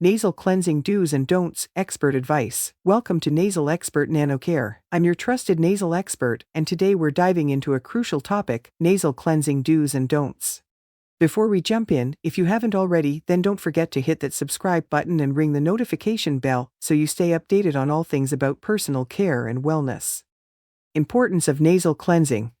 Nasal cleansing do's and don'ts, expert advice. Welcome to Nasal Expert NanoCare. I'm your trusted nasal expert, and today we're diving into a crucial topic, nasal cleansing do's and don'ts. Before we jump in, if you haven't already, then don't forget to hit that subscribe button and ring the notification bell so you stay updated on all things about personal care and wellness. Importance of nasal cleansing.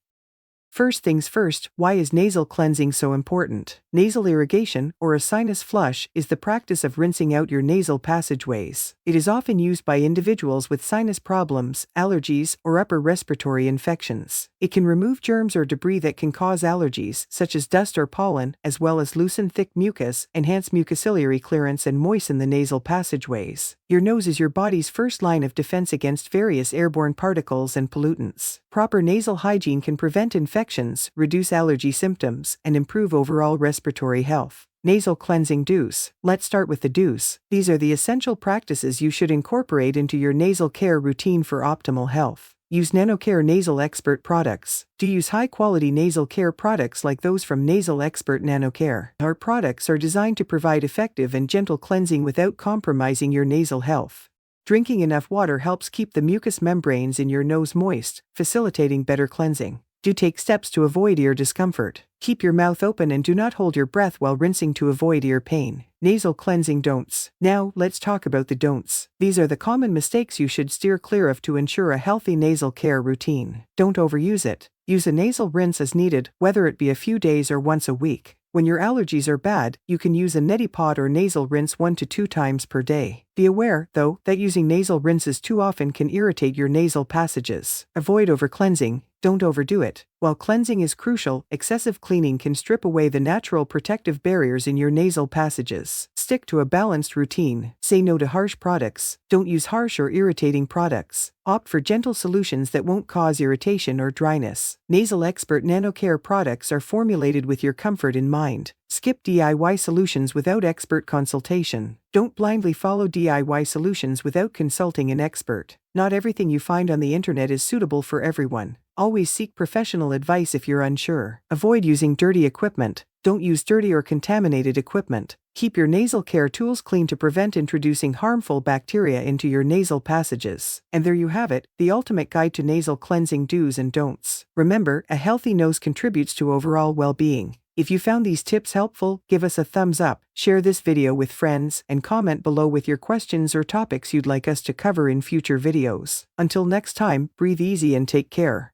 First things first, why is nasal cleansing so important? Nasal irrigation, or a sinus flush, is the practice of rinsing out your nasal passageways. It is often used by individuals with sinus problems, allergies, or upper respiratory infections. It can remove germs or debris that can cause allergies, such as dust or pollen, as well as loosen thick mucus, enhance mucociliary clearance, and moisten the nasal passageways. Your nose is your body's first line of defense against various airborne particles and pollutants. Proper nasal hygiene can prevent infections, reduce allergy symptoms, and improve overall respiratory health. Nasal cleansing do's. Let's start with the do's. These are the essential practices you should incorporate into your nasal care routine for optimal health. Use nanocare nasal expert products. Do use high-quality nasal care products like those from Nasal Expert NanoCare. Our products are designed to provide effective and gentle cleansing without compromising your nasal health. Drinking enough water helps keep the mucous membranes in your nose moist, facilitating better cleansing. Do take steps to avoid ear discomfort. Keep your mouth open and do not hold your breath while rinsing to avoid ear pain. Nasal cleansing don'ts. Now, let's talk about the don'ts. These are the common mistakes you should steer clear of to ensure a healthy nasal care routine. Don't overuse it. Use a nasal rinse as needed, whether it be a few days or once a week. When your allergies are bad, you can use a neti pot or nasal rinse 1 to 2 times per day. Be aware, though, that using nasal rinses too often can irritate your nasal passages. Avoid over-cleansing. Don't overdo it. While cleansing is crucial, excessive cleaning can strip away the natural protective barriers in your nasal passages. Stick to a balanced routine. Say no to harsh products. Don't use harsh or irritating products. Opt for gentle solutions that won't cause irritation or dryness. Nasal Expert NanoCare products are formulated with your comfort in mind. Skip DIY solutions without expert consultation. Don't blindly follow DIY solutions without consulting an expert. Not everything you find on the internet is suitable for everyone. Always seek professional advice if you're unsure. Avoid using dirty equipment. Don't use dirty or contaminated equipment. Keep your nasal care tools clean to prevent introducing harmful bacteria into your nasal passages. And there you have it, the ultimate guide to nasal cleansing do's and don'ts. Remember, a healthy nose contributes to overall well-being. If you found these tips helpful, give us a thumbs up, share this video with friends, and comment below with your questions or topics you'd like us to cover in future videos. Until next time, breathe easy and take care.